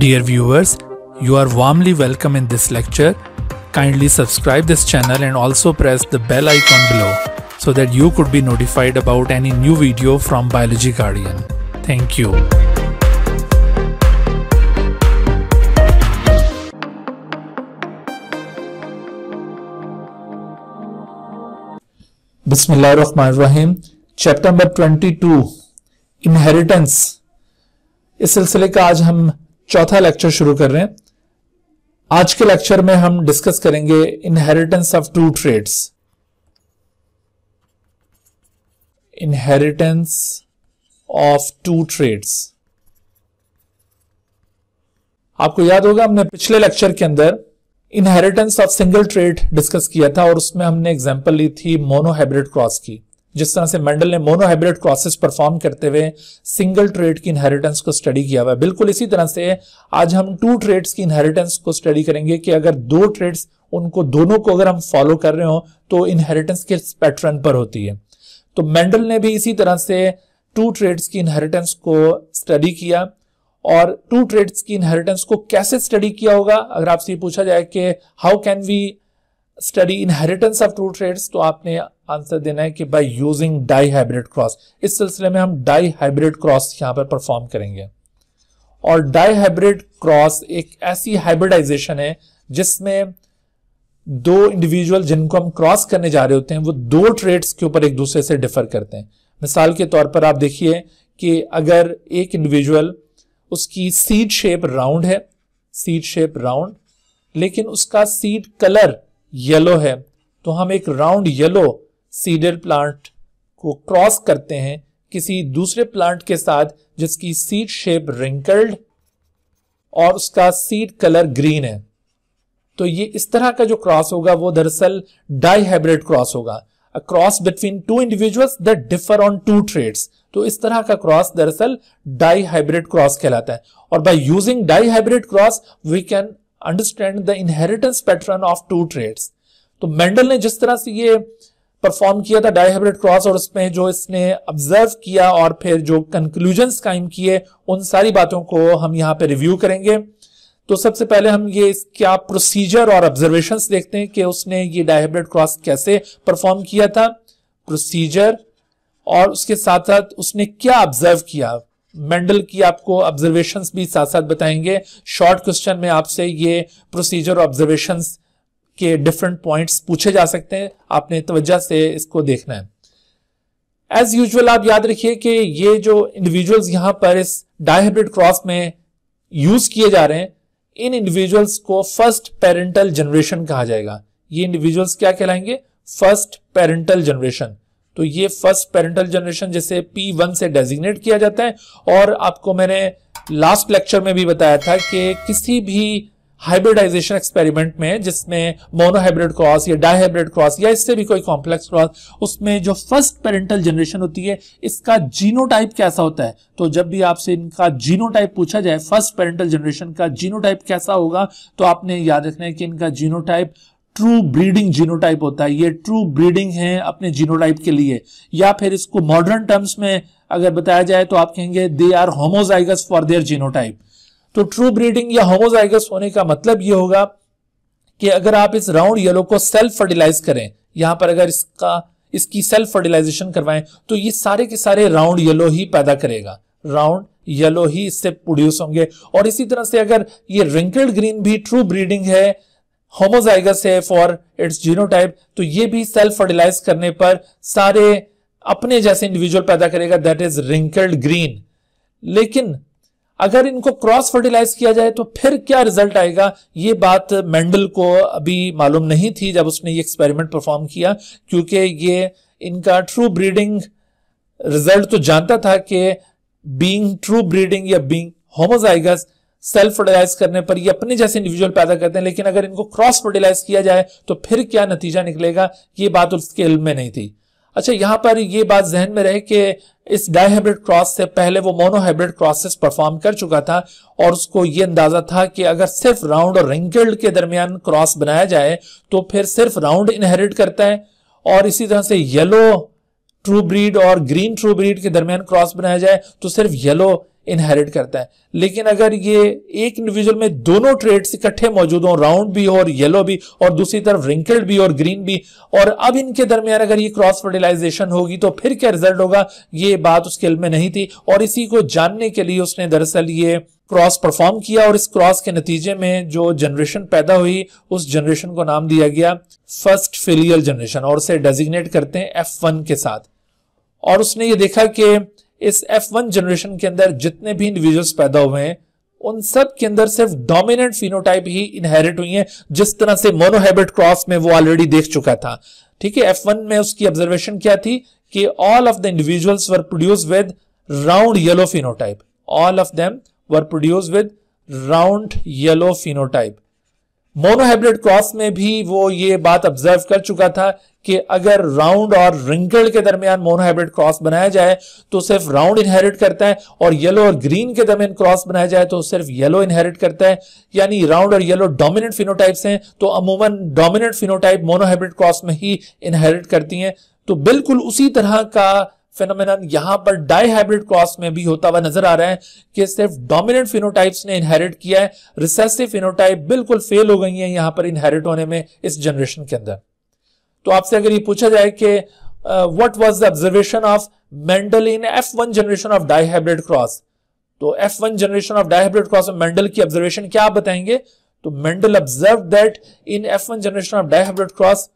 Dear viewers, you are warmly welcome in this lecture. Kindly subscribe this channel and also press the bell icon below so that you could be notified about any new video from Biology Guardian. Thank you. बिस्मिल्लाहिर्रहमानिर्रहीम। Chapter number 22 inheritance. इस सिलसिले का आज हम चौथा lecture शुरू कर रहे हैं। आज के लेक्चर में हम डिस्कस करेंगे inheritance of two traits. Inheritance of two traits. आपको याद होगा हमने पिछले लेक्चर के अंदर inheritance of single trait discuss किया था और उसमें हमने एग्जांपल ली थी मोनोहाइब्रिड क्रॉस की। जिस तरह से मेंडल ने मोनोहाइब्रिड क्रॉसेस परफॉर्म करते हुए सिंगल ट्रेड की इनहेरिटेंस को स्टडी किया हुआ है, बिल्कुल इसी तरह से आज हम टू ट्रेड्स की इनहेरिटेंस को स्टडी करेंगे कि अगर दो ट्रेड्स उनको दोनों को अगर हम फॉलो कर रहे हो तो इनहेरिटेंस किस पैटर्न पर होती है। तो मेंडल ने भी इसी तरह से टू ट्रेड्स की इनहेरिटेंस को स्टडी किया। और टू ट्रेड्स की इनहेरिटेंस को कैसे स्टडी किया होगा, अगर आपसे पूछा जाए कि how can we study inheritance of two traits, तो आपने आंसर देना है कि by using dihybrid cross. इस सिलसिले में हम डाई हाइब्रिड क्रॉस यहां पर परफॉर्म करेंगे। और डाई हाइब्रिड क्रॉस एक ऐसी हाइब्रिडाइजेशन है जिसमें दो इंडिविजुअल जिनको हम क्रॉस करने जा रहे होते हैं वो दो ट्रेड्स के ऊपर एक दूसरे से डिफर करते हैं। मिसाल के तौर पर आप देखिए कि अगर एक इंडिविजुअल उसकी सीड शेप राउंड है, सीड शेप राउंड, लेकिन उसका सीड कलर येलो है, तो हम एक राउंड येलो सीडर प्लांट को क्रॉस करते हैं किसी दूसरे प्लांट के साथ जिसकी सीड शेप रिंकल्ड और उसका सीड कलर ग्रीन है। तो ये इस तरह का जो क्रॉस होगा वो दरअसल डाई हाइब्रिड क्रॉस होगा, a cross between two individuals that differ on two traits. तो इस तरह का क्रॉस दरअसल डाई हाइब्रिड क्रॉस कहलाता है। और by using dihybrid cross we can understand the inheritance pattern of two traits. तो मेंडल ने जिस तरह से ये परफॉर्म किया था डाई हाइब्रिड क्रॉस और उसमें जो इसने ऑब्जर्व किया और फिर जो कंक्लूजन्स कायम किए, उन सारी बातों को हम यहां पे रिव्यू करेंगे। तो सबसे पहले हम ये क्या प्रोसीजर और ऑब्जर्वेशंस देखते हैं कि उसने ये डाई हाइब्रिड क्रॉस कैसे परफॉर्म किया था, प्रोसीजर, और उसके साथ साथ उसने क्या ऑब्जर्व किया। मेंडल की आपको ऑब्जर्वेशंस भी साथ साथ बताएंगे। शॉर्ट क्वेश्चन में आपसे ये प्रोसीजर ऑब्जर्वेशंस के डिफरेंट पॉइंट्स पूछे जा सकते हैं, आपने तवज्जो से इसको देखना है। एज यूजुअल आप याद रखिए कि ये जो इंडिविजुअल्स यहां पर इस डाई हाइब्रिड क्रॉस में यूज किए जा रहे हैं, इन इंडिविजुअल्स को फर्स्ट पेरेंटल जनरेशन कहा जाएगा। ये इंडिविजुअल्स क्या कहलाएंगे? First parental generation. तो ये फर्स्ट पेरेंटल जनरेशन जैसे P1 से डेजिग्नेट किया जाता है। और आपको मैंने लास्ट लेक्चर में भी बताया था कि किसी भी हाइब्रिडाइजेशन एक्सपेरिमेंट में जिसमें मोनोहाइब्रिड क्रॉस या डाईहाइब्रिड क्रॉस या इससे भी कोई कॉम्प्लेक्स क्रॉस, उसमें जो फर्स्ट पेरेंटल जनरेशन होती है इसका जीनोटाइप कैसा होता है। तो जब भी आपसे इनका जीनोटाइप पूछा जाए, फर्स्ट पेरेंटल जनरेशन का जीनोटाइप कैसा होगा, तो आपने याद रखना है कि इनका जीनोटाइप ट्रू ब्रीडिंग जीनोटाइप होता है। ये ट्रू ब्रीडिंग है अपने जीनोटाइप के लिए, या फिर इसको मॉडर्न टर्म्स में अगर बताया जाए तो आप कहेंगे they are homozygous for their genotype. तो ट्रू ब्रीडिंग या होमोजाइगस होने का मतलब ये होगा कि अगर आप इस राउंड येलो को सेल्फ फर्टिलाइज करें, यहां पर अगर इसकी सेल्फ फर्टिलाइजेशन करवाएं तो ये सारे के सारे राउंड येलो ही पैदा करेगा, राउंड येलो ही इससे प्रोड्यूस होंगे। और इसी तरह से अगर ये रिंकल्ड ग्रीन भी ट्रू ब्रीडिंग है, होमोजाइगस है फॉर इट्स जीनोटाइप, तो ये भी सेल्फ फर्टिलाइज करने पर सारे अपने जैसे इंडिविजुअल पैदा करेगा, दैट इज रिंकल्ड ग्रीन। लेकिन अगर इनको क्रॉस फर्टिलाइज किया जाए तो फिर क्या रिजल्ट आएगा, ये बात मेंडल को अभी मालूम नहीं थी जब उसने ये एक्सपेरिमेंट परफॉर्म किया, क्योंकि ये इनका ट्रू ब्रीडिंग रिजल्ट तो जानता था कि बीइंग ट्रू ब्रीडिंग या बीइंग होमोजाइगस सेल्फ फर्टिलाइज करने पर ये अपने जैसे इंडिविजुअल पैदा करते हैं, लेकिन अगर इनको क्रॉस फर्टिलाइज किया जाए तो फिर क्या नतीजा निकलेगा, ये बात उसके इल्म में नहीं थी। अच्छा, यहां पर ये बात जहन में रहे कि इस डाईहाइब्रिड क्रॉस से पहले वो मोनोहाइब्रिड क्रॉसेस परफॉर्म कर चुका था और उसको ये अंदाजा था कि अगर सिर्फ राउंड और रिंकल्ड के दरमियान क्रॉस बनाया जाए तो फिर सिर्फ राउंड इनहेरिट करता है, और इसी तरह से येलो ट्रू ब्रीड और ग्रीन ट्रू ब्रीड के दरमियान क्रॉस बनाया जाए तो सिर्फ येलो इनहेरिट करता है। लेकिन अगर ये एक इंडिविजुअल में दोनों ट्रेट्स इकट्ठे मौजूद हो, राउंड भी हो और येलो भी, और दूसरी तरफ रिंकल्ड भी और ग्रीन भी, और अब इनके दरमियान अगर ये क्रॉस फर्टिलाइजेशन होगी तो फिर क्या रिजल्ट होगा, ये बात उसके इल्म में नहीं थी। और इसी को जानने के लिए उसने दरअसल ये क्रॉस परफॉर्म किया, और इस क्रॉस के नतीजे में जो जनरेशन पैदा हुई उस जनरेशन को नाम दिया गया फर्स्ट फिलियल जनरेशन, और उसे डेजिग्नेट करते हैं F1 के साथ। और उसने ये देखा कि इस F1 जनरेशन के अंदर जितने भी इंडिविजुअल्स पैदा हुए हैं उन सब के अंदर सिर्फ डोमिनेंट फिनोटाइप ही इनहेरिट हुई है, जिस तरह से मोनोहाइब्रिड क्रॉस में वो ऑलरेडी देख चुका था। ठीक है, F1 में उसकी ऑब्जर्वेशन क्या थी कि all of the individuals were produce with round yellow phenotype, all of them were produce with round yellow phenotype. Monohybrid cross में भी वो ये बात ऑब्जर्व कर चुका था कि अगर राउंड और रिंकल्ड के दरमियान मोनोहाइब्रिड क्रॉस बनाया जाए तो सिर्फ राउंड इनहेरिट करता है, और येलो और ग्रीन के दरमियान क्रॉस बनाया जाए तो सिर्फ येलो इनहेरिट करता है। यानी राउंड और येलो डोमिनेंट फिनोटाइप्स हैं, तो अमूमन डोमिनेंट फिनोटाइप मोनोहाइब्रिड क्रॉस में ही इनहेरिट करती हैं। तो बिल्कुल उसी तरह का फेनोमेनन यहां पर डाईहाइब्रिड क्रॉस में भी होता हुआ नजर आ रहा है कि सिर्फ डोमिनेंट फिनोटाइप्स ने इनहेरिट किया है, रिसेसिव फिनोटाइप बिल्कुल फेल हो गई है यहां पर इनहेरिट होने में इस जनरेशन के अंदर। तो आपसे अगर ये पूछा जाए कि what was the observation of Mendel in F1 generation of dihybrid cross, तो F1 generation of dihybrid cross में मेंडल की ऑब्जर्वेशन क्या आप बताएंगे? तो Mendel observe that in F1 generation of dihybrid cross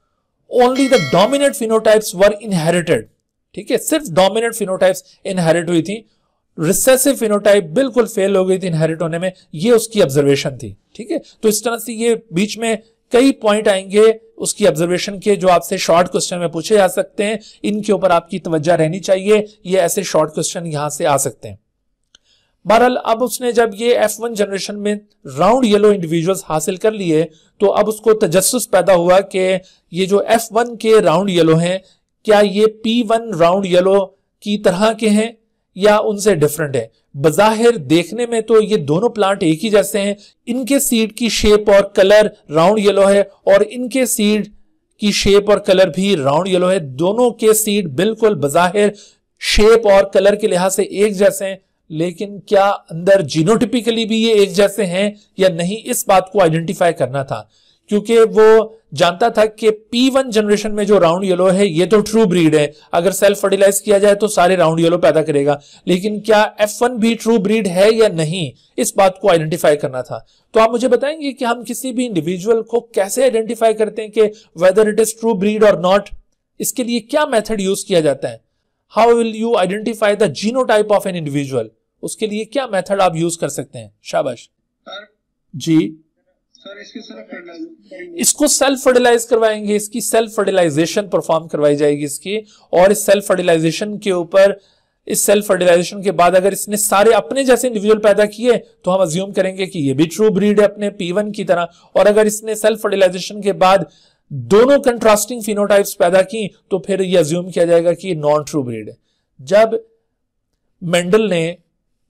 only the dominant phenotypes were inherited. ठीक है, सिर्फ डोमिनेंट फिनोटाइप्स इनहेरिट हुई थी, रिसेसिव फिनोटाइप बिल्कुल फेल हो गई थी इनहेरिट होने में, ये उसकी ऑब्जर्वेशन थी। ठीक है, तो इस तरह से ये बीच में कई पॉइंट आएंगे उसकी ऑब्जर्वेशन के जो आपसे शॉर्ट क्वेश्चन में पूछे जा सकते हैं, इनके ऊपर आपकी तवज्जो रहनी चाहिए, ये ऐसे शॉर्ट क्वेश्चन यहां से आ सकते हैं। बहरहाल अब उसने जब ये F1 जनरेशन में राउंड येलो इंडिविजुअल्स हासिल कर लिए तो अब उसको तजस्सुस पैदा हुआ कि ये जो F1 के राउंड येलो हैं क्या ये P1 राउंड येलो की तरह के हैं या उनसे डिफरेंट है। बज़ाहिर देखने में तो ये दोनों प्लांट एक ही जैसे हैं, इनके सीड की शेप और कलर राउंड येलो है और इनके सीड की शेप और कलर भी राउंड येलो है। दोनों के सीड बिल्कुल बज़ाहिर शेप और कलर के लिहाज से एक जैसे हैं, लेकिन क्या अंदर जीनोटिपिकली भी ये एक जैसे हैं या नहीं, इस बात को आइडेंटिफाई करना था, क्योंकि वो जानता था कि P1 जनरेशन में जो राउंड येलो है ये तो ट्रू ब्रीड है, अगर सेल्फ फर्टिलाइज किया जाए तो सारे राउंड येलो पैदा करेगा, लेकिन क्या F1 भी ट्रू ब्रीड है या नहीं, इस बात को आइडेंटिफाई करना था। तो आप मुझे बताएंगे कि हम किसी भी इंडिविजुअल को कैसे आइडेंटिफाई करते हैं कि whether it is true breed और नॉट, इसके लिए क्या मेथड यूज किया जाता है? How will you identify the genotype of an individual, उसके लिए क्या मेथड आप यूज कर सकते हैं? शाबाश जी सर, इसको सेल्फ फर्टिलाइज करवाएंगे, इसकी सेल्फ फर्टिलाइजेशन परफॉर्म करवाई जाएगी इसकी, और इस सेल्फ फर्टिलाइजेशन के ऊपर, इस सेल्फ फर्टिलाइजेशन के बाद अगर इसने सारे अपने जैसे इंडिविजुअल पैदा किए तो हम अज्यूम करेंगे कि ये भी ट्रू ब्रीड है अपने P1 की तरह, और अगर इसने सेल्फ फर्टिलाइजेशन के बाद दोनों कंट्रास्टिंग फिनोटाइप्स पैदा की तो फिर ये अज्यूम किया जाएगा कि नॉन ट्रू ब्रीड है। जब मेंडल ने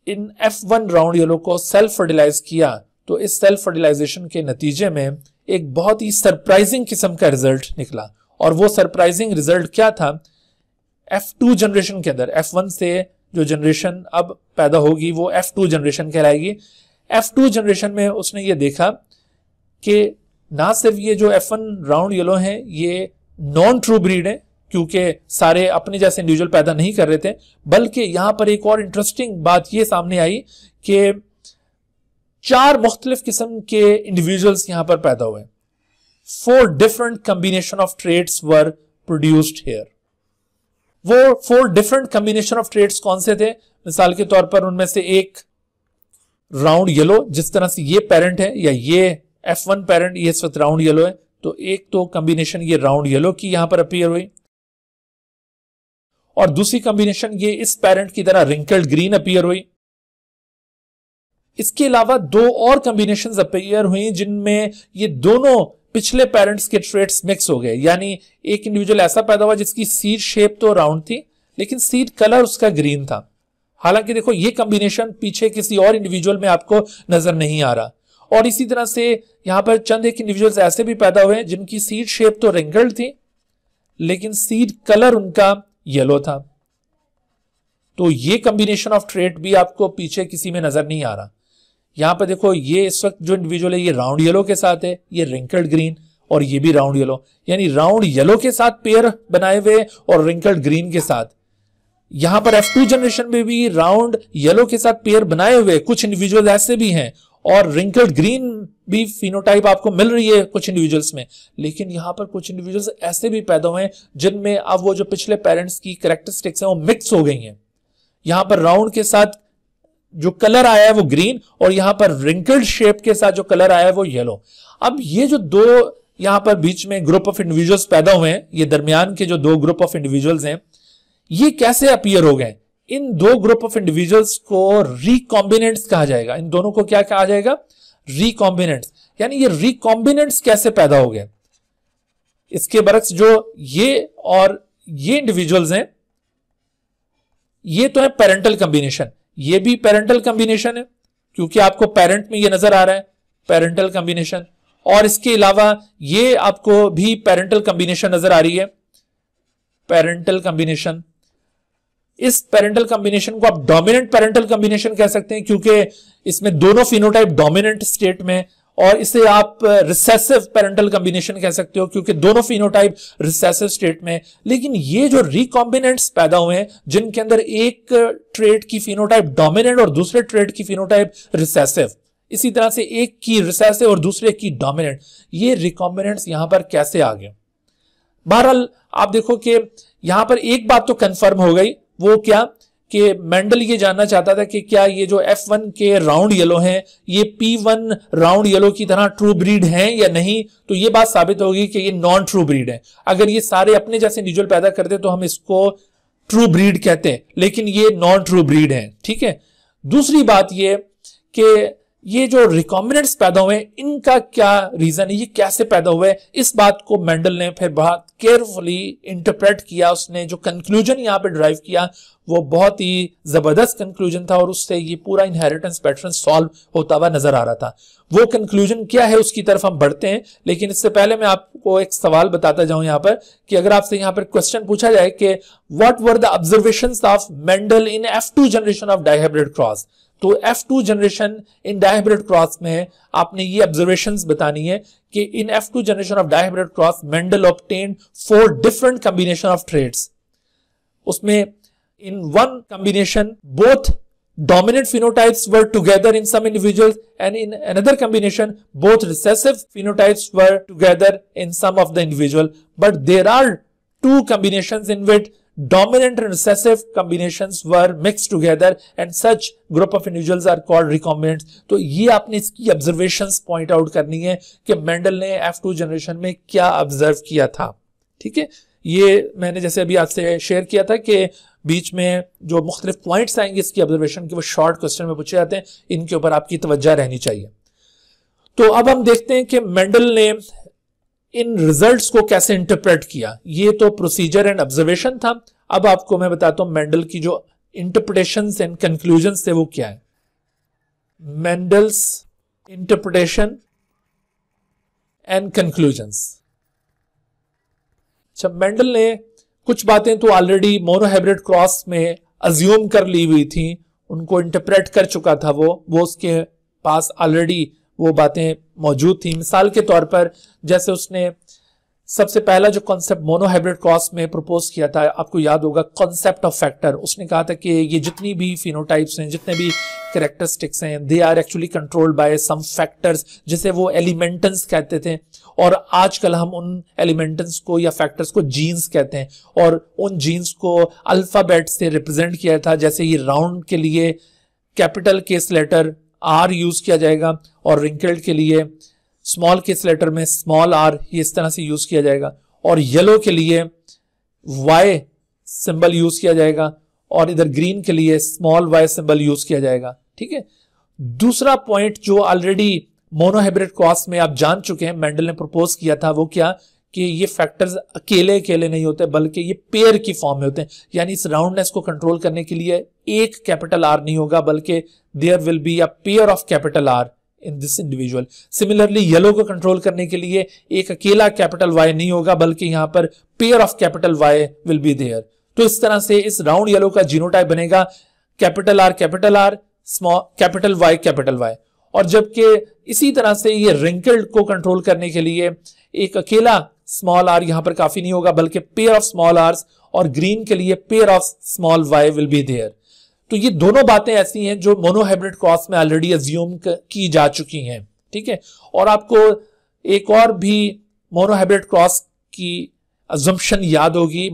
इन F1 राउंड येलो को सेल्फ फर्टिलाइज किया तो इस सेल्फ फर्टिलाइजेशन के नतीजे में एक बहुत ही सरप्राइजिंग किस्म का रिजल्ट निकला, और वो सरप्राइजिंग रिजल्ट क्या था? F2 जनरेशन के अंदर, F1 से जो जनरेशन अब पैदा होगी वो F2 जनरेशन कहलाएगी। F2 जनरेशन में उसने ये देखा कि ना सिर्फ ये जो F1 राउंड येलो हैं ये नॉन ट्रू ब्रीड है क्योंकि सारे अपने जैसे इंडिविजुअल पैदा नहीं कर रहे थे, बल्कि यहां पर एक और इंटरेस्टिंग बात ये सामने आई कि 4 मुख्तलिफ किस्म के इंडिविजुअल्स यहां पर पैदा हुए। 4 different combination of traits were produced here. वो 4 डिफरेंट कॉम्बिनेशन ऑफ ट्रेट्स कौन से थे? मिसाल के तौर पर उनमें से एक राउंड येलो, जिस तरह से ये पेरेंट है या ये F1 पेरेंट ये इस वक्त राउंड येलो है, तो एक तो कॉम्बिनेशन ये राउंड येलो की यहां पर अपीयर हुई, और दूसरी कॉम्बिनेशन ये इस पेरेंट की तरह रिंकल्ड ग्रीन अपीयर हुई। इसके अलावा 2 और कॉम्बिनेशंस अपीयर हुई जिनमें ये दोनों पिछले पेरेंट्स के ट्रेट्स मिक्स हो गए, यानी एक इंडिविजुअल ऐसा पैदा हुआ जिसकी सीड शेप तो राउंड थी लेकिन सीड कलर उसका ग्रीन था। हालांकि देखो ये कॉम्बिनेशन पीछे किसी और इंडिविजुअल में आपको नजर नहीं आ रहा। और इसी तरह से यहां पर चंद एक इंडिविजुअल्स ऐसे भी पैदा हुए जिनकी सीड शेप तो रिंकल्ड थी लेकिन सीड कलर उनका येलो था। तो ये कॉम्बिनेशन ऑफ ट्रेट भी आपको पीछे किसी में नजर नहीं आ रहा। यहां पर देखो, ये इस वक्त जो इंडिविजुअल है ये राउंड येलो के साथ है, ये रिंकल्ड ग्रीन, और ये भी राउंड येलो, यानी राउंड येलो के साथ पेयर बनाए हुए और रिंकल्ड ग्रीन के साथ। यहां पर F2 जनरेशन में भी राउंड येलो के साथ पेयर बनाए हुए कुछ इंडिविजुअल ऐसे भी हैं, और रिंकल्ड ग्रीन भी फिनोटाइप आपको मिल रही है कुछ इंडिविजुअल्स में। लेकिन यहां पर कुछ इंडिविजुअल्स ऐसे भी पैदा हुए हैं जिनमें अब वो जो पिछले पेरेंट्स की कैरेक्टरिस्टिक्स हैं वो मिक्स हो गई हैं। यहां पर राउंड के साथ जो कलर आया है वो ग्रीन, और यहां पर रिंकल्ड शेप के साथ जो कलर आया है वो येलो। अब ये जो दो यहां पर बीच में ग्रुप ऑफ इंडिविजुअल्स पैदा हुए हैं, ये दरमियान के जो दो ग्रुप ऑफ इंडिविजुअल्स हैं, ये कैसे अपीयर हो गए? इन दो ग्रुप ऑफ इंडिविजुअल्स को रिकॉम्बिनेंट्स कहा जाएगा। इन दोनों को क्या कहा जाएगा? रिकॉम्बिनेंट्स। यानी ये रिकॉम्बिनेंट्स कैसे पैदा हो गए? इसके बरक्स जो ये और ये इंडिविजुअल्स हैं, ये तो है पेरेंटल कॉम्बिनेशन, ये भी पेरेंटल कॉम्बिनेशन है क्योंकि आपको पेरेंट में ये नजर आ रहा है पेरेंटल कॉम्बिनेशन, और इसके अलावा ये आपको भी पेरेंटल कॉम्बिनेशन नजर आ रही है, पेरेंटल कॉम्बिनेशन। इस पेरेंटल कॉम्बिनेशन को आप डोमिनेंट पेरेंटल कॉम्बिनेशन कह सकते हैं क्योंकि इसमें दोनों फिनोटाइप डोमिनेंट स्टेट में, और इसे आप रिसेसिव पेरेंटल कॉम्बिनेशन कह सकते हो क्योंकि दोनों फिनोटाइप रिसेसिव स्टेट में। लेकिन ये जो रिकॉम्बिनेंट्स पैदा हुए हैं जिनके अंदर एक ट्रेट की फिनोटाइप डोमिनेंट और दूसरे ट्रेट की फिनोटाइप रिसेसिव, इसी तरह से एक की रिसेसिव और दूसरे की डोमिनेंट, ये रिकॉम्बिनेंट्स यहां पर कैसे आ गए? बहरहाल आप देखो कि यहां पर एक बात तो कंफर्म हो गई, वो क्या कि मेंडल ये जानना चाहता था कि क्या ये जो F1 के राउंड येलो हैं ये P1 राउंड येलो की तरह ट्रू ब्रीड हैं या नहीं। तो ये बात साबित होगी कि ये नॉन ट्रू ब्रीड है। अगर ये सारे अपने जैसे इंडिविजुअल पैदा करते तो हम इसको ट्रू ब्रीड कहते हैं, लेकिन ये नॉन ट्रू ब्रीड है। ठीक है। दूसरी बात ये कि ये जो रिकॉम्बिनेंट्स पैदा हुए इनका क्या रीजन है, ये कैसे पैदा हुए, इस बात को मेंडल ने फिर बहुत केयरफुली इंटरप्रेट किया। उसने जो कंक्लूजन यहां पे ड्राइव किया वो बहुत ही जबरदस्त कंक्लूजन था और उससे ये पूरा इनहेरिटेंस पैटर्न सॉल्व होता हुआ नजर आ रहा था। वो कंक्लूजन क्या है उसकी तरफ हम बढ़ते हैं, लेकिन इससे पहले मैं आपको एक सवाल बताता जाऊं यहां पर कि अगर आपसे यहां पर क्वेश्चन पूछा जाए कि what were the observations of Mendel in F2 generation of dihybrid cross, तो F2 generation in dihybrid cross में आपने ये ऑब्जर्वेशंस बतानी है कि इन F2 generation of dihybrid cross Mendel obtained 4 different combination of traits. उसमें in one combination both dominant phenotypes were together in some individuals, and in another combination both recessive phenotypes were together in some of the individual. But there are 2 combinations in which dominant and recessive combinations were mixed together, and such group of individuals are called recombinants. तो ये आपने इसकी observations point out करनी है कि Mendel ने F2 generation में क्या ऑब्जर्व किया था। ठीक है, ये मैंने जैसे अभी आपसे शेयर किया था कि बीच में जो मुख्तलिफ पॉइंट्स आएंगे इसकी ऑब्जर्वेशन के वो शॉर्ट क्वेश्चन में पूछे जाते हैं, इनके ऊपर आपकी तवज्जो रहनी चाहिए। तो अब हम देखते हैं कि मेंडल ने इन रिजल्ट्स को कैसे इंटरप्रेट किया। ये तो प्रोसीजर एंड ऑब्जर्वेशन था। अब आपको मैं बताता हूं मेंडल की जो इंटरप्रिटेशंस एंड कंक्लूजन्स थे वो क्या है। Mendel's interpretation and conclusions. अच्छा, मेंडल ने कुछ बातें तो ऑलरेडी मोनोहाइब्रिड क्रॉस में अज्यूम कर ली हुई थी, उनको इंटरप्रेट कर चुका था वो उसके पास ऑलरेडी वो बातें मौजूद थी। मिसाल के तौर पर जैसे उसने सबसे पहला जो कॉन्सेप्ट मोनोहाइब्रिड क्रॉस में प्रपोज किया था, आपको याद होगा, कॉन्सेप्ट ऑफ फैक्टर। उसने कहा था कि ये जितनी भी फिनोटाइप्स हैं, जितने भी कैरेक्टरिस्टिक्स हैं, they are actually controlled by some factors, जिसे वो एलिमेंटन्स कहते थे। और आजकल हम उन एलिमेंटन्स को या फैक्टर्स को जीन्स कहते हैं, और उन जीन्स को अल्फाबेट से रिप्रेजेंट किया था। जैसे ये राउंड के लिए capital case letter R use किया जाएगा, और रिंकल्ड के लिए स्मॉल केस लेटर में स्मॉल r ये इस तरह से यूज किया जाएगा, और येलो के लिए Y सिंबल यूज किया जाएगा, और इधर ग्रीन के लिए स्मॉल y सिंबल यूज किया जाएगा। ठीक है। दूसरा पॉइंट जो ऑलरेडी मोनोहाइब्रिड क्रॉस में आप जान चुके हैं, मेंडल ने प्रपोज किया था, वो क्या कि ये फैक्टर्स अकेले अकेले नहीं होते बल्कि ये पेयर की फॉर्म में होते हैं। यानी इस राउंडनेस को कंट्रोल करने के लिए एक कैपिटल R नहीं होगा बल्कि there will be a pair of capital R in this individual. Similarly yellow को कंट्रोल करने के लिए एक अकेला कैपिटल Y नहीं होगा बल्कि यहां पर pair of capital Y will be there. तो इस तरह से इस राउंड येलो का जीनोटाइप बनेगा capital R small capital Y. और जबकि इसी तरह से ये रिंकल्ड को कंट्रोल करने के लिए एक अकेला स्मॉल आर यहां पर काफी नहीं होगा, बल्कि पेयर ऑफ स्मॉल आर्स, और ग्रीन के लिए pair of small Y will be there. तो ये दोनों बातें ऐसी हैं जो मोनोहाइब्रिड क्रॉस में ऑलरेडी अज्यूम की जा चुकी हैं, ठीक है। और आपको एक और भी मोनोहाइब्रिड क्रॉस की अजम्पशन याद होगी।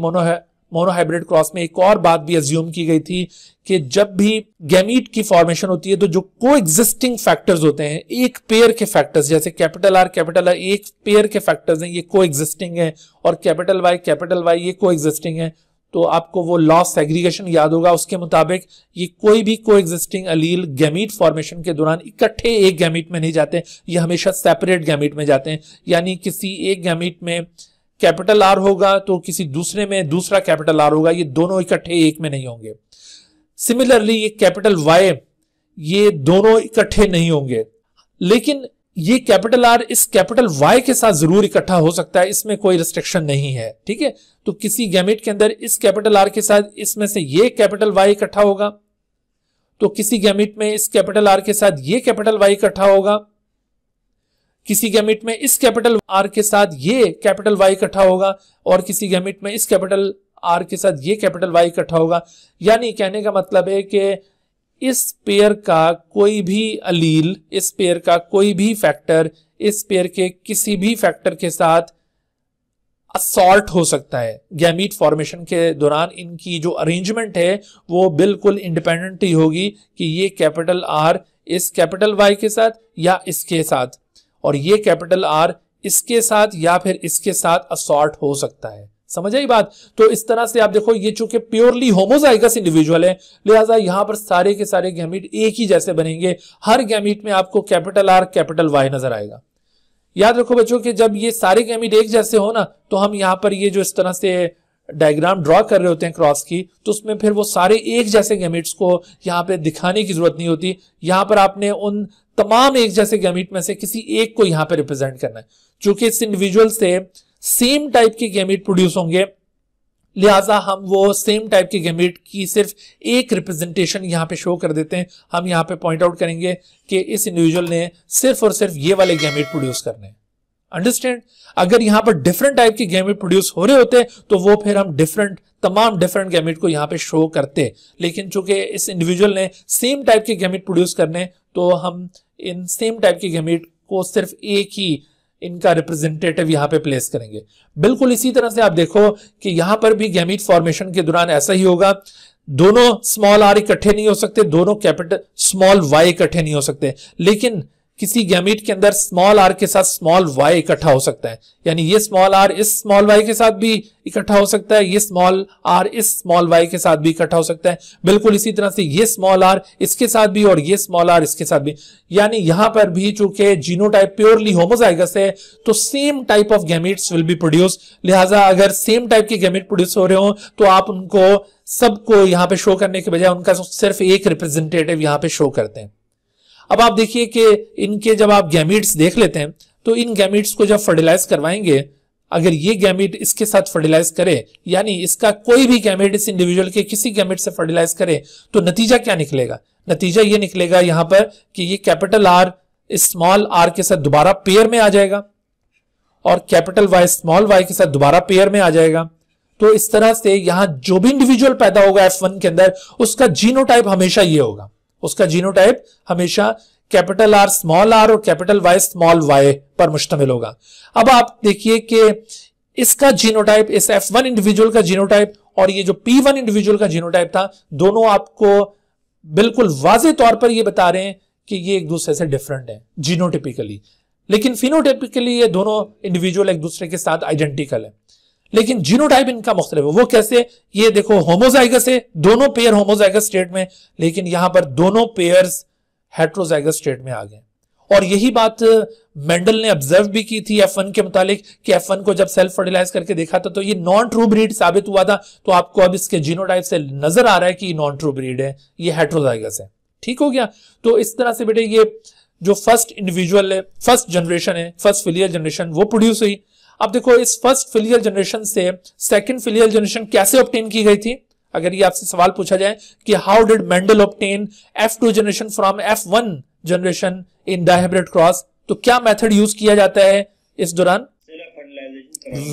मोनोहाइब्रिड क्रॉस में एक और बात भी अज्यूम की गई थी कि जब भी गैमीट की फॉर्मेशन होती है तो जो को एग्जिस्टिंग फैक्टर्स होते हैं, एक पेयर के फैक्टर्स, जैसे कैपिटल आर एक पेयर के फैक्टर्स हैं, ये को एग्जिस्टिंग है, और कैपिटल वाई ये को एग्जिस्टिंग है। तो आपको वो लॉ सेग्रीगेशन याद होगा, उसके मुताबिक ये कोई भी को एग्जिस्टिंग अलील गैमीट फॉर्मेशन के दौरान इकट्ठे एक गैमीट में नहीं जाते, ये हमेशा सेपरेट गैमीट में जाते हैं। यानी किसी एक गैमीट में कैपिटल आर होगा तो किसी दूसरे में दूसरा कैपिटल आर होगा, ये दोनों इकट्ठे एक में नहीं होंगे। सिमिलरली ये कैपिटल वाई, ये दोनों इकट्ठे नहीं होंगे, लेकिन ये कैपिटल आर इस कैपिटल वाई के साथ जरूर इकट्ठा हो सकता है, इसमें कोई रिस्ट्रिक्शन नहीं है, ठीक है। तो किसी गैमेट के अंदर इस कैपिटल आर के साथ इसमें से ये कैपिटल वाई इकट्ठा होगा, तो किसी गैमेट में इस कैपिटल आर के साथ ये कैपिटल वाई इकट्ठा होगा, किसी गैमेट में इस कैपिटल आर के साथ ये कैपिटल वाई इकट्ठा होगा, और किसी गैमेट में इस कैपिटल आर के साथ ये कैपिटल वाई इकट्ठा होगा। यानी कहने का मतलब है कि इस पेयर का कोई भी अलील, इस पेयर का कोई भी फैक्टर इस पेयर के किसी भी फैक्टर के साथ असॉल्ट हो सकता है। गैमीट फॉर्मेशन के दौरान इनकी जो अरेंजमेंट है वो बिल्कुल इंडिपेंडेंट ही होगी कि ये कैपिटल आर इस कैपिटल वाई के साथ या इसके साथ, और ये कैपिटल आर इसके साथ या फिर इसके साथ असॉर्ट हो सकता है। समझ आई बात? तो इस तरह से आप देखो, ये चूंकि प्योरली होमोजाइगस इंडिविजुअल है, लिहाजा यहां पर सारे के सारे गैमीट एक ही जैसे बनेंगे। हर गैमीट में आपको कैपिटल आर कैपिटल वाई नजर आएगा। याद रखो बच्चों कि जब ये सारे गैमीट एक जैसे हो ना, तो हम यहां पर ये जो इस तरह से डायग्राम ड्रॉ कर रहे होते हैं क्रॉस की, तो उसमें फिर वो सारे एक जैसे गैमीट्स को यहां पे दिखाने की जरूरत नहीं होती। यहां पर आपने उन तमाम एक जैसे गैमीट में से किसी एक को यहां पे रिप्रेजेंट करना है। चूंकि इस इंडिविजुअल से सेम टाइप के गैमीट प्रोड्यूस होंगे, लिहाजा हम वो सेम टाइप के गैमीट की सिर्फ एक रिप्रेजेंटेशन यहां पे शो कर देते हैं। हम यहां पे पॉइंट आउट करेंगे कि इस इंडिविजुअल ने सिर्फ और सिर्फ ये वाले गैमीट प्रोड्यूस करने हैं। अंडरस्टैंड? अगर यहां पर डिफरेंट टाइप के गैमीट प्रोड्यूस हो रहे होते तो वो फिर हम तमाम डिफरेंट गैमीट को यहां पे शो करते, लेकिन चूंकि इस इंडिविजुअल ने सेम टाइप के गैमीट प्रोड्यूस करने, तो हम इन सेम टाइप के गैमीट को सिर्फ एक ही इनका रिप्रेजेंटेटिव यहां पे प्लेस करेंगे। बिल्कुल इसी तरह से आप देखो कि यहां पर भी गैमीट फॉर्मेशन के दौरान ऐसा ही होगा। दोनों स्मॉल आर इकट्ठे नहीं हो सकते, दोनों कैपिटल स्मॉल वाई इकट्ठे नहीं हो सकते, लेकिन किसी गैमीट के अंदर स्मॉल आर के साथ स्मॉल वाई इकट्ठा हो सकता है। यानी ये स्मॉल आर इस स्मॉल वाई के साथ भी इकट्ठा हो सकता है, ये स्मॉल आर इस स्मॉल वाई के साथ भी इकट्ठा हो सकता है। बिल्कुल इसी तरह से ये स्मॉल आर इसके साथ भी और ये स्मॉल आर इसके साथ भी। यानी यहां पर भी चूंकि जीनोटाइप प्योरली होमोजाइगस है, तो same type of gametes will be produce. लिहाजा अगर सेम टाइप के गैमीट प्रोड्यूस हो रहे हो तो आप उनको सबको यहां पे शो करने के बजाय उनका सिर्फ एक रिप्रेजेंटेटिव यहां पे शो करते हैं। अब आप देखिए कि इनके जब आप गैमीट्स देख लेते हैं, तो इन गैमीट्स को जब फर्टिलाइज करवाएंगे, अगर ये गैमीट इसके साथ फर्टिलाइज करे, यानी इसका कोई भी गैमीट इस इंडिविजुअल के किसी गैमीट से फर्टिलाइज करे, तो नतीजा क्या निकलेगा? नतीजा ये निकलेगा यहां पर कि ये कैपिटल आर इस स्मॉल आर के साथ दोबारा पेयर में आ जाएगा, और कैपिटल वाई स्मॉल वाई के साथ दोबारा पेयर में आ जाएगा। तो इस तरह से यहां जो भी इंडिविजुअल पैदा होगा F1 के अंदर, उसका जीनोटाइप हमेशा ये होगा, उसका जीनोटाइप हमेशा कैपिटल आर स्मॉल आर और कैपिटल वाई स्मॉल वाई पर मुश्तमिल होगा। अब आप देखिए कि इसका जीनोटाइप, इस F1 इंडिविजुअल का जीनोटाइप और ये जो P1 इंडिविजुअल का जीनोटाइप था, दोनों आपको बिल्कुल वाज़ेह तौर पर ये बता रहे हैं कि ये एक दूसरे से डिफरेंट है जीनोटिपिकली, लेकिन फिनोटिपिकली ये दोनों इंडिविजुअल एक दूसरे के साथ आइडेंटिकल है, लेकिन जीनोटाइप इनका मुख्तलिफ है। वो कैसे? ये देखो होमोजाइगस है, दोनों पेयर होमोजाइगस स्टेट में, लेकिन यहां पर दोनों पेयर्स हेट्रोजाइगस स्टेट में आ गए। और यही बात मेंडल ने ऑब्जर्व भी की थी F1 के मुतालिक कि F1 को जब सेल्फ फर्टिलाइज करके देखा था तो ये नॉन ट्रू ब्रीड साबित हुआ था। तो आपको अब इसके जीनोटाइप से नजर आ रहा है कि ये नॉन ट्रू ब्रीड है, ये हेट्रोजाइगस है। ठीक हो गया? तो इस तरह से बेटे ये जो फर्स्ट इंडिविजुअल है, फर्स्ट जनरेशन है, फर्स्ट फिलियल जनरेशन, वो प्रोड्यूस हुई। अब देखो इस फर्स्ट फिलियल जनरेशन से सेकंड फिलियल जनरेशन कैसे ऑब्टेन की गई थी? अगर ये आपसे सवाल पूछा जाए कि how did Mendel obtain F2 generation from F1 generation in dihybrid cross, तो क्या मेथड यूज किया जाता है इस दौरान?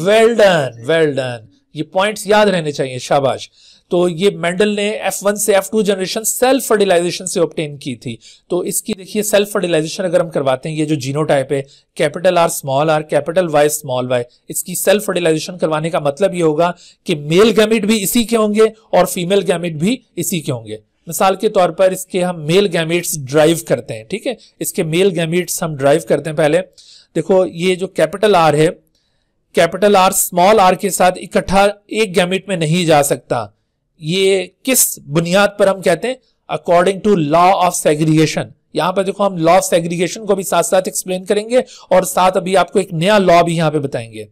वेल डन, वेल डन, ये पॉइंट्स याद रहने चाहिए, शाबाश। तो ये मेंडल ने F1 से F2 जनरेशन सेल्फ फर्टिलाइजेशन से ऑब्टेन की थी। तो इसकी देखिए सेल्फ फर्टिलाइजेशन अगर हम करवाते हैं, ये जो जीनोटाइप है capital R small r capital Y small y, इसकी सेल्फ फर्टिलाइजेशन करवाने का मतलब ये होगा कि मेल गैमेट भी इसी के होंगे और फीमेल गैमेट भी इसी के होंगे। मिसाल के तौर पर इसके हम मेल गैमेट्स ड्राइव करते हैं, ठीक है, इसके मेल गैमेट्स हम ड्राइव करते हैं। पहले देखो ये जो कैपिटल R है, कैपिटल R स्मॉल r के साथ इकट्ठा एक गैमेट में नहीं जा सकता। ये किस बुनियाद पर हम कहते हैं? According to law of segregation. यहां पर देखो हम लॉ ऑफ सेग्रीगेशन को भी साथ साथ एक्सप्लेन करेंगे और साथ अभी आपको एक नया लॉ भी यहां पे बताएंगे।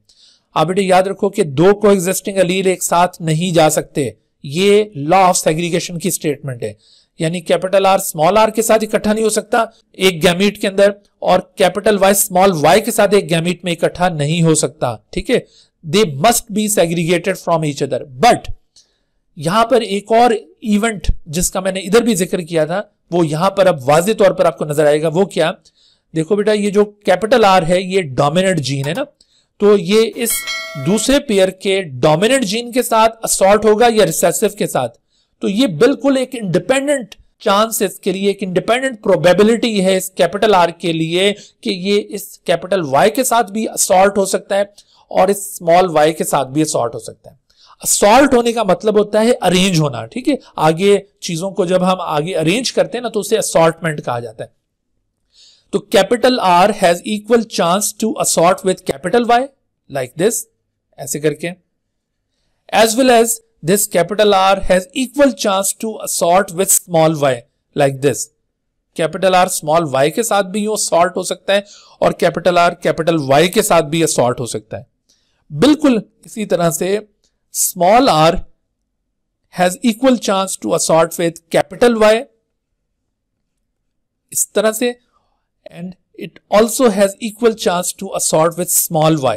आप बेटे याद रखो कि दो कोएग्जिस्टिंग एलील एक साथ नहीं जा सकते, ये लॉ ऑफ सेग्रीगेशन की स्टेटमेंट है। यानी कैपिटल R स्मॉल r के साथ इकट्ठा नहीं हो सकता एक गैमीट के अंदर, और कैपिटल Y स्मॉल y के साथ एक गैमीट में इकट्ठा नहीं हो सकता, ठीक है। They must be segregated from each other. But यहां पर एक और इवेंट जिसका मैंने इधर भी जिक्र किया था, वो यहां पर अब वाज़े तौर पर आपको नजर आएगा। वो क्या? देखो बेटा ये जो कैपिटल R है ये डोमिनेंट जीन है ना, तो ये इस दूसरे पेयर के डोमिनेंट जीन के साथ असॉर्ट होगा या रिसेसिव के साथ। तो ये बिल्कुल एक इंडिपेंडेंट चांस इसके लिए, एक इंडिपेंडेंट प्रोबेबिलिटी है इस कैपिटल R के लिए कि ये इस कैपिटल Y के साथ भी असॉर्ट हो सकता है और इस स्मॉल y के साथ भी असॉर्ट हो सकता है। असॉल्ट होने का मतलब होता है अरेंज होना, ठीक है। आगे चीजों को जब हम आगे अरेंज करते हैं ना तो उसे असॉर्टमेंट कहा जाता है। तो capital R has equal chance to assort with capital Y like this, ऐसे करके, as well as this capital R has equal chance to assort with small y like this. Capital R small y के साथ भी यूं assort हो सकता है और कैपिटल R कैपिटल Y के साथ भी असॉर्ट हो सकता है। बिल्कुल इसी तरह से small r has equal chance to assort with capital Y, इस तरह से, and it also has equal chance to assort with small y।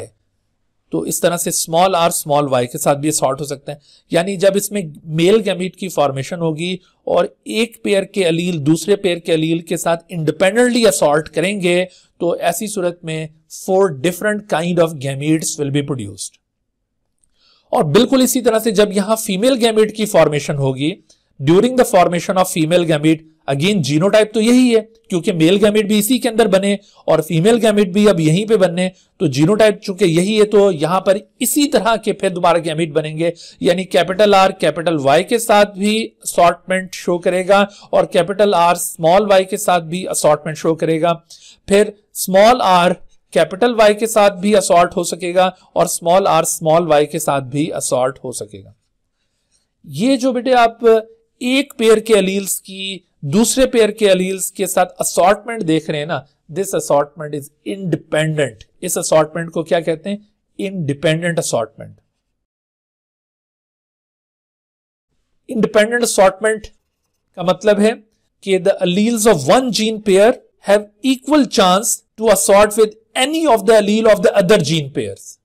तो इस तरह से स्मॉल r स्मॉल y के साथ भी असॉर्ट हो सकता है। यानी जब इसमें मेल गैमीट की फॉर्मेशन होगी और एक पेयर के अलील दूसरे पेयर के अलील के साथ इंडिपेंडेंटली असॉर्ट करेंगे तो ऐसी सूरत में 4 different kind of gametes will be produced. और बिल्कुल इसी तरह से जब यहां फीमेल गैमीट की फॉर्मेशन होगी, during the formation of female gamete, again genotype तो यही है क्योंकि मेल गैमीट भी इसी के अंदर बने और फीमेल गैमीट भी अब यहीं पे बनने, तो जीनोटाइप चूंकि यही है तो यहां पर इसी तरह के फिर दोबारा गैमीट बनेंगे। यानी कैपिटल R कैपिटल Y के साथ भी असॉर्टमेंट शो करेगा और कैपिटल R स्मॉल y के साथ भी असॉर्टमेंट शो करेगा। फिर स्मॉल r कैपिटल Y के साथ भी असॉर्ट हो सकेगा और स्मॉल r स्मॉल y के साथ भी असॉर्ट हो सकेगा। ये जो बेटे आप एक पेयर के अलील्स की दूसरे पेयर के अलील्स के साथ असॉर्टमेंट देख रहे हैं ना, दिस असॉर्टमेंट इज इंडिपेंडेंट। इस असॉर्टमेंट को क्या कहते हैं? Independent assortment. इंडिपेंडेंट असॉर्टमेंट का मतलब है कि the alleles of one gene pair have equal chance to assort with any of the allele of the other gene pairs.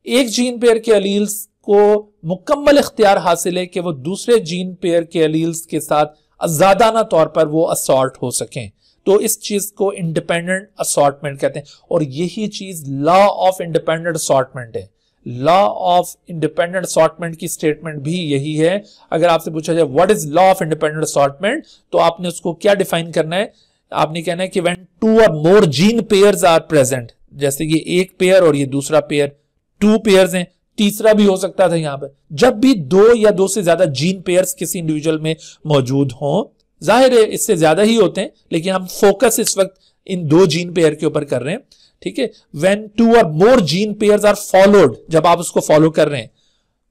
एक जीन पेयर के अलील्स को मुकम्मल इख्तियार हासिल है कि वो दूसरे जीन पेयर के अलील्स के साथ आजादाना तौर पर वो असॉर्ट हो सकें, तो इस चीज को इंडिपेंडेंट असॉर्टमेंट कहते हैं। और यही चीज लॉ ऑफ इंडिपेंडेंट असॉर्टमेंट है। लॉ ऑफ इंडिपेंडेंट असॉर्टमेंट की स्टेटमेंट भी यही है। अगर आपसे पूछा जाए what is law of independent assortment, तो आपने उसको क्या डिफाइन करना है? आपने कहना है कि व्हेन 2 और मोर जीन पेयर्स आर प्रेजेंट, जैसे ये एक पेयर और ये दूसरा पेयर, 2 पेयर्स हैं, तीसरा भी हो सकता था यहां पर, जब भी 2 या 2 से ज्यादा जीन पेयर्स किसी इंडिविजुअल में मौजूद हों, जाहिर है इससे ज्यादा ही होते हैं लेकिन हम फोकस इस वक्त इन 2 जीन पेयर के ऊपर कर रहे हैं, ठीक है। व्हेन 2 और मोर जीन पेयर्स आर फॉलोड, जब आप उसको फॉलो कर रहे हैं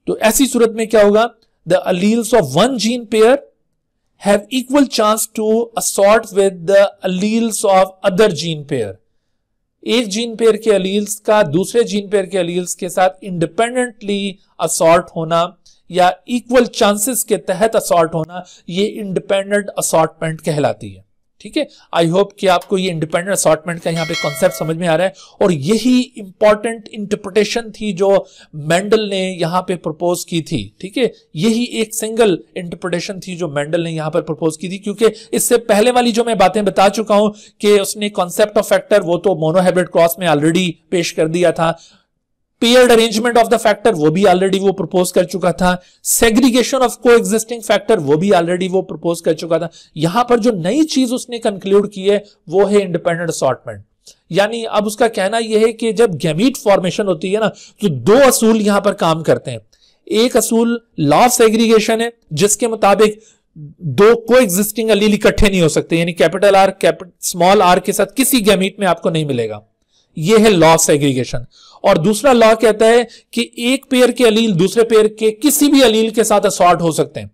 तो ऐसी सूरत में क्या होगा? The alleles of one gene pair have equal chance to assort with the alleles of other gene pair। एक जीन पेयर के अलील्स का दूसरे जीन पेयर के अलील्स के साथ इंडिपेंडेंटली असॉर्ट होना या इक्वल चांसेस के तहत असॉर्ट होना, ये इंडिपेंडेंट असॉर्टमेंट कहलाती है, ठीक है, आई होप कि आपको ये इंडिपेंडेंट असॉर्टमेंट का यहाँ पे कॉन्सेप्ट समझ में आ रहा है। और यही इंपॉर्टेंट इंटरप्रिटेशन थी जो मेंडल ने यहाँ पे प्रपोज की थी। ठीक है, यही एक सिंगल इंटरप्रिटेशन थी जो मेंडल ने यहाँ पर प्रपोज की थी, क्योंकि इससे पहले वाली जो मैं बातें बता चुका हूं कि उसने कॉन्सेप्ट ऑफ फैक्टर वो तो मोनोहाइब्रिड क्रॉस में ऑलरेडी पेश कर दिया था, paired arrangement of the factor वो भी ऑलरेडी वो प्रपोज कर चुका था, सेग्रीगेशन ऑफ कोएग्जिस्टिंग फैक्टर वो भी ऑलरेडी वो प्रपोज कर चुका था। यहां पर जो नई चीज उसने कंक्लूड की है वो है इंडिपेंडेंट असॉर्टमेंट। यानी अब उसका कहना यह है कि जब गैमीट फॉर्मेशन होती है ना, तो दो असूल यहां पर काम करते हैं। एक असूल लॉ ऑफ सेग्रीगेशन है जिसके मुताबिक दो कोएग्जिस्टिंग अलील इकट्ठे नहीं हो सकते, यानी कैपिटल आर स्मॉल आर के साथ किसी गैमीट में आपको नहीं मिलेगा, यह है लॉ ऑफ सेग्रीगेशन। और दूसरा लॉ कहता है कि एक पेयर के अलील दूसरे पेयर के किसी भी अलील के साथ असॉर्ट हो सकते हैं,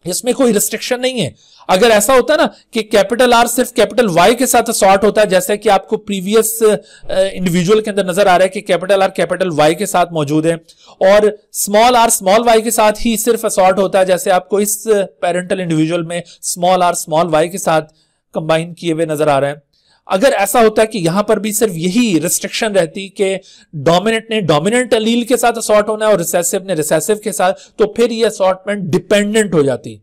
इसमें कोई रिस्ट्रिक्शन नहीं है। अगर ऐसा होता है ना कि कैपिटल आर सिर्फ कैपिटल वाई के साथ असॉर्ट होता है, जैसे कि आपको प्रीवियस इंडिविजुअल के अंदर नजर आ रहा है कि कैपिटल आर कैपिटल वाई के साथ मौजूद है, और स्मॉल आर स्मॉल वाई के साथ ही सिर्फ असॉर्ट होता है, जैसे आपको इस पेरेंटल इंडिविजुअल में स्मॉल आर स्मॉल वाई के साथ कंबाइन किए हुए नजर आ रहे हैं। अगर ऐसा होता है कि यहां पर भी सिर्फ यही रिस्ट्रिक्शन रहती कि डोमिनेंट ने डोमिनेंट अलील के साथ असॉर्ट होना है और रिसेसिव ने रिसेसिव के साथ, तो फिर यह असॉर्टमेंट डिपेंडेंट हो जाती,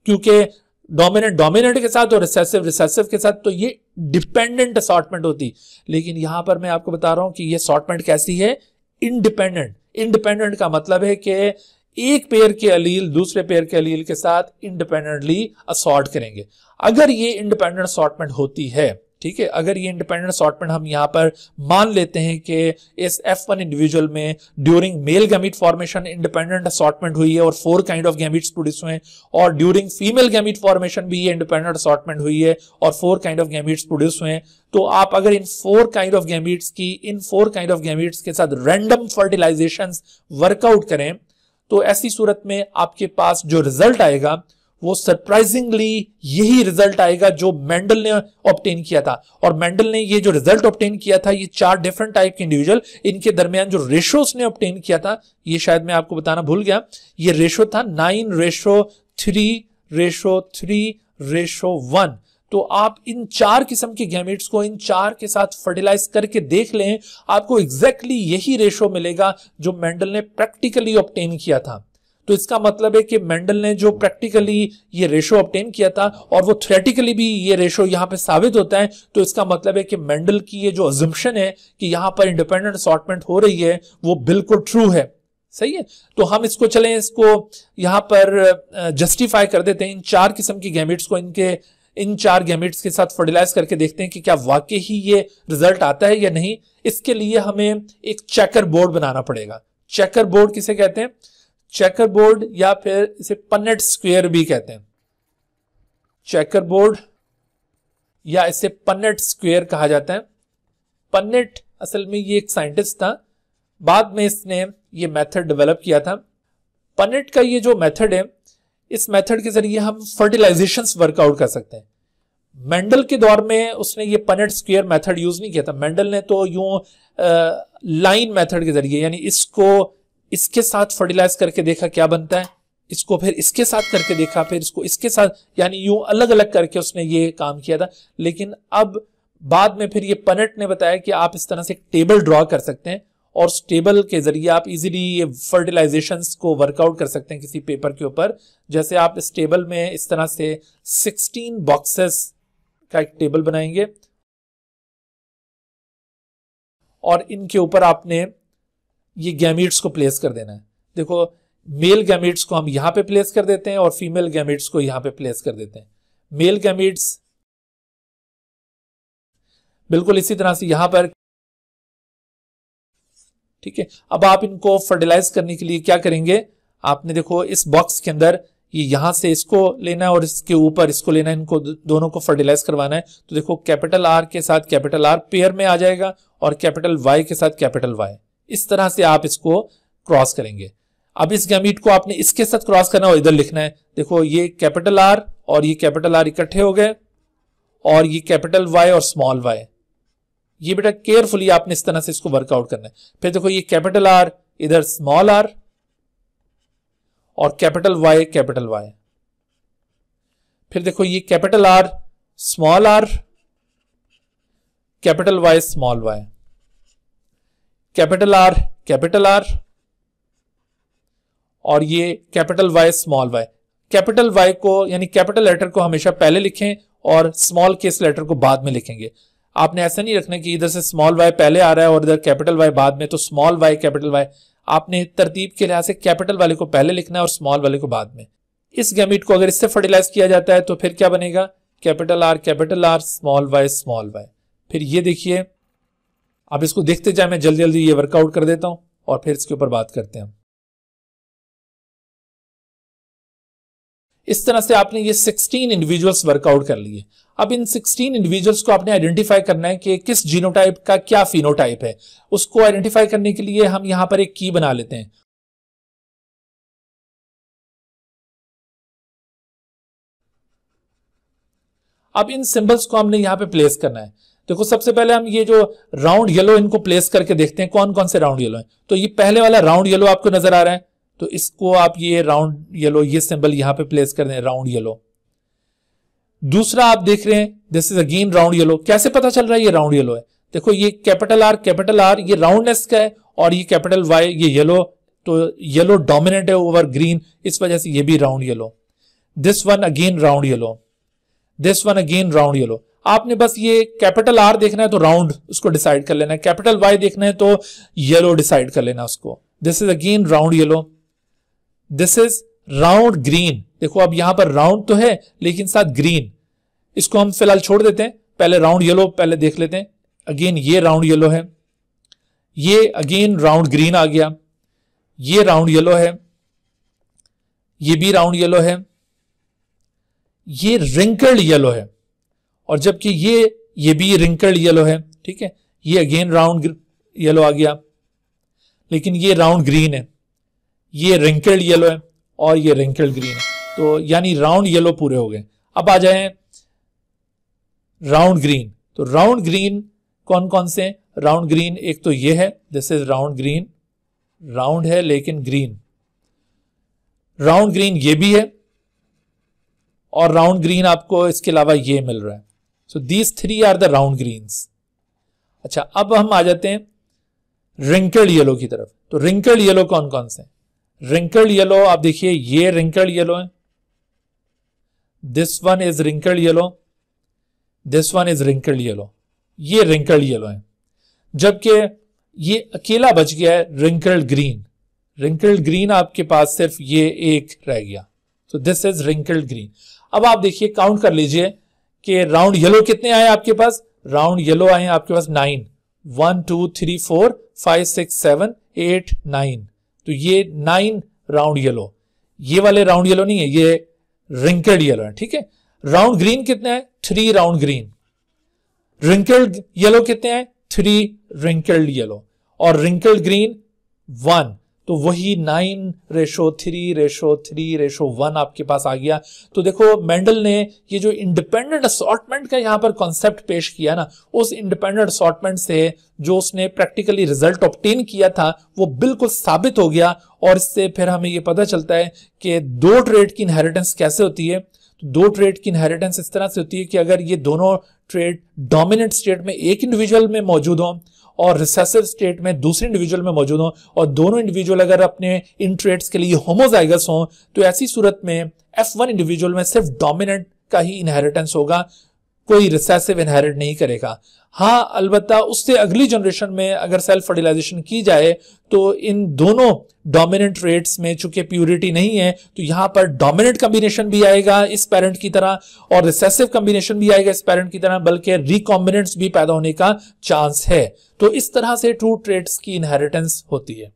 क्योंकि डोमिनेंट डोमिनेंट के साथ और रिसेसिव रिसेसिव के साथ, तो ये डिपेंडेंट असॉर्टमेंट होती। लेकिन यहां पर मैं आपको बता रहा हूं कि यह असॉर्टमेंट कैसी है, इंडिपेंडेंट। इंडिपेंडेंट का मतलब है कि एक पेयर के अलील दूसरे पेयर के अलील के साथ इंडिपेंडेंटली असॉर्ट करेंगे। अगर ये इंडिपेंडेंट असॉर्टमेंट होती है, ठीक है, अगर ये इंडिपेंडेंट असॉर्टमेंट हम यहां पर मान लेते हैं कि इस F1 इंडिविजुअल में during male gamete formation independent assortment हुई है और 4 काइंड ऑफ गैमीट्स प्रोड्यूस हुए, और ड्यूरिंग फीमेल गैमीट फॉर्मेशन भी ये इंडिपेंडेंट असॉर्टमेंट हुई है और 4 काइंड ऑफ गैमीट्स प्रोड्यूस हुए, तो आप अगर इन 4 काइंड ऑफ गैमीट्स के साथ रैंडम फर्टिलाइजेशंस वर्कआउट करें, तो ऐसी सूरत में आपके पास जो रिजल्ट आएगा वो सरप्राइजिंगली यही रिजल्ट आएगा जो मेंडल ने ऑब्टेन किया था। और मेंडल ने ये जो रिजल्ट ऑब्टेन किया था, ये 4 डिफरेंट टाइप के इंडिविजुअल, इनके दरमियान जो रेशो उसने ऑब्टेन किया था, ये शायद मैं आपको बताना भूल गया, ये रेशो था 9:3:1। तो आप इन 4 किस्म के गैमेट्स को इन 4 के साथ फर्टिलाइज करके देख लें, आपको एग्जैक्टली यही रेशो मिलेगा जो मेंडल ने प्रैक्टिकली ऑब्टेन किया था। तो इसका मतलब है कि मेंडल ने जो प्रैक्टिकली ये रेशो ऑब्टेन किया था और वो थ्योरेटिकली भी ये रेशो यहां पे साबित होता है, तो इसका मतलब है कि मेंडल की ये जो अजम्पशन है कि यहां पर इंडिपेंडेंट असॉर्टमेंट हो रही है वो बिल्कुल ट्रू है। सही है, तो हम इसको चलें, इसको यहां पर जस्टिफाई कर देते हैं। इन 4 किस्म की गैमेट्स को इन 4 गैमेट्स के साथ फर्टिलाइज करके देखते हैं कि क्या वाकई ही ये रिजल्ट आता है या नहीं। इसके लिए हमें एक चेकर बोर्ड बनाना पड़ेगा। चेकर बोर्ड किसे कहते हैं? चेकर बोर्ड या फिर इसे पन्नेट स्क्वायर भी कहते हैं। चेकर बोर्ड या इसे पन्नेट स्क्वायर कहा जाता है। पन्नेट असल में ये एक साइंटिस्ट था, बाद में इसने ये मेथड डेवलप किया था। पन्नेट का ये जो मेथड है, इस मेथड के जरिए हम फर्टिलाइजेशंस वर्कआउट कर सकते हैं। मेंडल के दौर में उसने ये पन्नेट स्क्वायर मेथड यूज नहीं किया था। मेंडल ने तो यूं लाइन मेथड के जरिए, यानी इसको इसके साथ फर्टिलाइज करके देखा क्या बनता है, इसको फिर इसके साथ करके देखा, फिर इसको इसके साथ, यानी यूं अलग अलग करके उसने ये काम किया था। लेकिन अब बाद में फिर ये पन्नेट ने बताया कि आप इस तरह से एक टेबल ड्रॉ कर सकते हैं और उस टेबल के जरिए आप इजीली ये फर्टिलाइजेशंस को वर्कआउट कर सकते हैं किसी पेपर के ऊपर। जैसे आप इस टेबल में इस तरह से 16 बॉक्सेस का एक टेबल बनाएंगे और इनके ऊपर आपने ये गैमीट्स को प्लेस कर देना है। देखो, मेल गैमीट्स को हम यहां पे प्लेस कर देते हैं और फीमेल गैमीट्स को यहां पे प्लेस कर देते हैं। मेल गैमीट्स बिल्कुल इसी तरह से यहां पर, ठीक है। अब आप इनको फर्टिलाइज करने के लिए क्या करेंगे, आपने देखो इस बॉक्स के अंदर ये यहां से इसको लेना है और इसके ऊपर इसको लेना है, इनको दोनों को फर्टिलाइज करवाना है। तो देखो, कैपिटल आर के साथ कैपिटल आर पेयर में आ जाएगा और कैपिटल वाई के साथ कैपिटल वाई, इस तरह से आप इसको क्रॉस करेंगे। अब इस गैमीट को आपने इसके साथ क्रॉस करना और इधर लिखना है। देखो, ये कैपिटल आर और ये कैपिटल आर इकट्ठे हो गए और ये कैपिटल वाई और स्मॉल वाई, ये बेटा केयरफुली आपने इस तरह से इसको वर्कआउट करना है। फिर देखो, ये कैपिटल आर इधर स्मॉल आर और कैपिटल वाई कैपिटल वाई। फिर देखो, ये capital R small R, capital Y small Y, capital R और ये capital Y small Y. Capital Y को यानी कैपिटल लेटर को हमेशा पहले लिखें और स्मॉल केस लेटर को बाद में लिखेंगे। आपने ऐसा नहीं रखना कि इधर से स्मॉल वाई पहले आ रहा है और इधर कैपिटल वाई बाद में, तो स्मॉल वाई कैपिटल वाई। आपने तरतीब के लिहाज से कैपिटल वाले को पहले लिखना है और स्मॉल वाले को बाद में। इस गैमीट को अगर इससे फर्टिलाइज किया जाता है तो फिर क्या बनेगा, कैपिटल आर स्मॉल वाई। फिर ये देखिए, आप इसको देखते जाए, मैं जल्दी जल्दी ये वर्कआउट कर देता हूं और फिर इसके ऊपर बात करते हैं। इस तरह से आपने ये 16 इंडिविजुअल्स वर्कआउट कर लिए। अब इन 16 इंडिविजुअल्स को आपने आइडेंटिफाई करना है कि किस जीनोटाइप का क्या फिनोटाइप है। उसको आइडेंटिफाई करने के लिए हम यहां पर एक की बना लेते हैं। अब इन सिंबल्स को हमने यहां पे प्लेस करना है। देखो, सबसे पहले हम ये जो राउंड येलो इनको प्लेस करके देखते हैं कौन कौन से राउंड येलो हैं। तो ये पहले वाला राउंड येलो आपको नजर आ रहा है, तो इसको आप ये राउंड येलो, ये सिंबल यहां पे प्लेस कर दें, राउंड येलो। दूसरा आप देख रहे हैं, this is again round yellow. कैसे पता चल रहा है ये राउंड येलो है? देखो, ये कैपिटल आर ये राउंडनेस का है और ये कैपिटल वाई ये येलो, तो येलो डोमिनेंट है ओवर ग्रीन, इस वजह से ये भी round yellow. This one again round yellow, this one again round yellow. आपने बस ये कैपिटल आर देखना है तो राउंड उसको डिसाइड कर लेना है, कैपिटल वाई देखना है तो येलो डिसाइड कर लेना उसको। This is again round yellow, this is round green. देखो, अब यहां पर राउंड तो है लेकिन साथ ग्रीन, इसको हम फिलहाल छोड़ देते हैं, पहले राउंड येलो पहले देख लेते हैं। अगेन ये राउंड येलो है, ये अगेन राउंड ग्रीन आ गया, ये राउंड येलो है, ये भी राउंड येलो है, ये रिंकल्ड येलो है, और जबकि ये भी रिंकल्ड येलो है। ठीक है, ये अगेन राउंड येलो आ गया, लेकिन ये राउंड ग्रीन है, ये रिंकल्ड येलो है और ये रिंकल्ड ग्रीन है। तो यानी राउंड येलो पूरे हो गए। अब आ जाए राउंड ग्रीन। तो राउंड ग्रीन कौन कौन से? राउंड ग्रीन एक तो ये है, this is round green, round है लेकिन ग्रीन। राउंड ग्रीन ये भी है और राउंड ग्रीन आपको इसके अलावा ये मिल रहा है। So these 3 are the round greens. अच्छा, अब हम आ जाते हैं रिंकल्ड येलो की तरफ। तो रिंकल्ड येलो कौन कौन से? रिंकल्ड येलो आप देखिए, ये रिंकल्ड येलो है, this one is wrinkled yellow, this one is wrinkled yellow, ये रिंकल्ड येलो है। जबकि ये अकेला बच गया है रिंकल्ड ग्रीन। रिंकल्ड ग्रीन आपके पास सिर्फ ये एक रह गया, तो दिस इज रिंकल्ड ग्रीन। अब आप देखिए, काउंट कर लीजिए कि राउंड येलो कितने आए आपके पास। राउंड येलो आए आपके पास 9, 1 2 3 4 5 6 7 8 9। तो ये 9 राउंड येलो, ये वाले राउंड येलो नहीं है, ये रिंकल्ड येलो है। ठीक है, राउंड ग्रीन कितने हैं? 3 राउंड ग्रीन। रिंकल्ड येलो कितने हैं? 3 रिंकल्ड येलो, और रिंकल्ड ग्रीन 1। तो वही 9:3:3:1 आपके पास आ गया। तो देखो, मेंडल ने ये जो इंडिपेंडेंट असॉर्टमेंट का यहां पर कॉन्सेप्ट पेश किया ना, उस इंडिपेंडेंट असॉर्टमेंट से जो उसने प्रैक्टिकली रिजल्ट ऑब्टेन किया था वो बिल्कुल साबित हो गया। और इससे फिर हमें ये पता चलता है कि 2 ट्रेट की इनहेरिटेंस कैसे होती है। तो 2 ट्रेट की इनहेरिटेंस इस तरह से होती है कि अगर ये दोनों ट्रेट डोमिनेंट स्टेट में एक इंडिविजुअल में मौजूद हो और रिसेसिव स्टेट में दूसरे इंडिविजुअल में मौजूद हो, और दोनों इंडिविजुअल अगर अपने इन ट्रेट्स के लिए होमोजाइगस हो, तो ऐसी सूरत में F1 इंडिविजुअल में सिर्फ डोमिनेंट का ही इनहेरिटेंस होगा, कोई रिसेसिव इनहेरिट नहीं करेगा। हाँ, अलबत्ता उससे अगली जनरेशन में अगर सेल्फ फर्टिलाइजेशन की जाए तो इन दोनों डोमिनेंट ट्रेट्स में चूंकि प्यूरिटी नहीं है, तो यहां पर डोमिनेंट कॉम्बिनेशन भी आएगा इस पेरेंट की तरह और रिसेसिव कॉम्बिनेशन भी आएगा इस पेरेंट की तरह, बल्कि रिकॉम्बिनेंट्स भी पैदा होने का चांस है। तो इस तरह से 2 ट्रेट्स की इनहेरिटेंस होती है।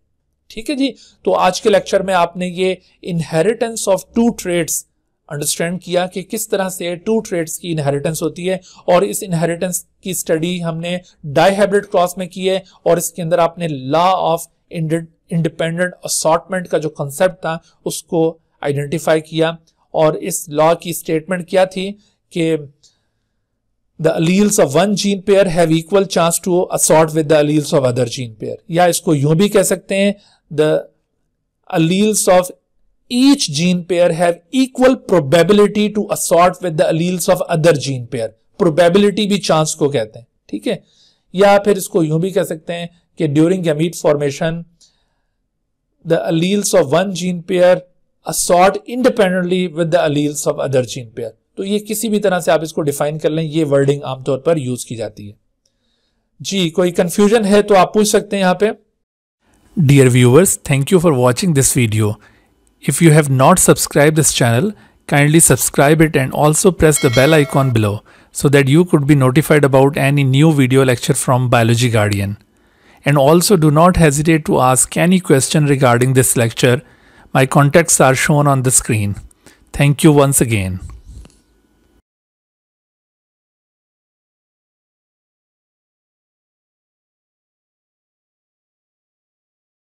ठीक है जी, तो आज के लेक्चर में आपने ये इनहेरिटेंस ऑफ 2 ट्रेट्स अंडरस्टैंड किया कि किस तरह से 2 ट्रेट्स की इनहेरिटेंस होती है, और इस इनहेरिटेंस की स्टडी हमने डाइहाइब्रिड क्रॉस में की है, और इसके अंदर आपने लॉ ऑफ इंडिपेंडेंट असॉर्टमेंट का जो कंसेप्ट था उसको आइडेंटिफाई किया। और इस लॉ की स्टेटमेंट क्या थी कि the alleles of one gene pair have equal chance to assort with the alleles of other gene pair, या इसको यूं भी कह सकते हैं the alleles of each gene pair have equal probability to assort with the alleles of other gene pair. Probability भी chance को कहते हैं, ठीक है। या फिर इसको यूं भी कह सकते हैं कि during gamete formation the alleles of one gene pair assort independently with the alleles of other gene pair. तो ये किसी भी तरह से आप इसको डिफाइन कर लें, ये वर्डिंग आमतौर पर यूज की जाती है। जी, कोई कंफ्यूजन है तो आप पूछ सकते हैं यहाँ पे। Dear viewers, thank you for watching this video. If you have not subscribed this channel, kindly subscribe it and also press the bell icon below so that you could be notified about any new video lecture from Biology Guardian. And also do not hesitate to ask any question regarding this lecture. My contacts are shown on the screen. Thank you once again.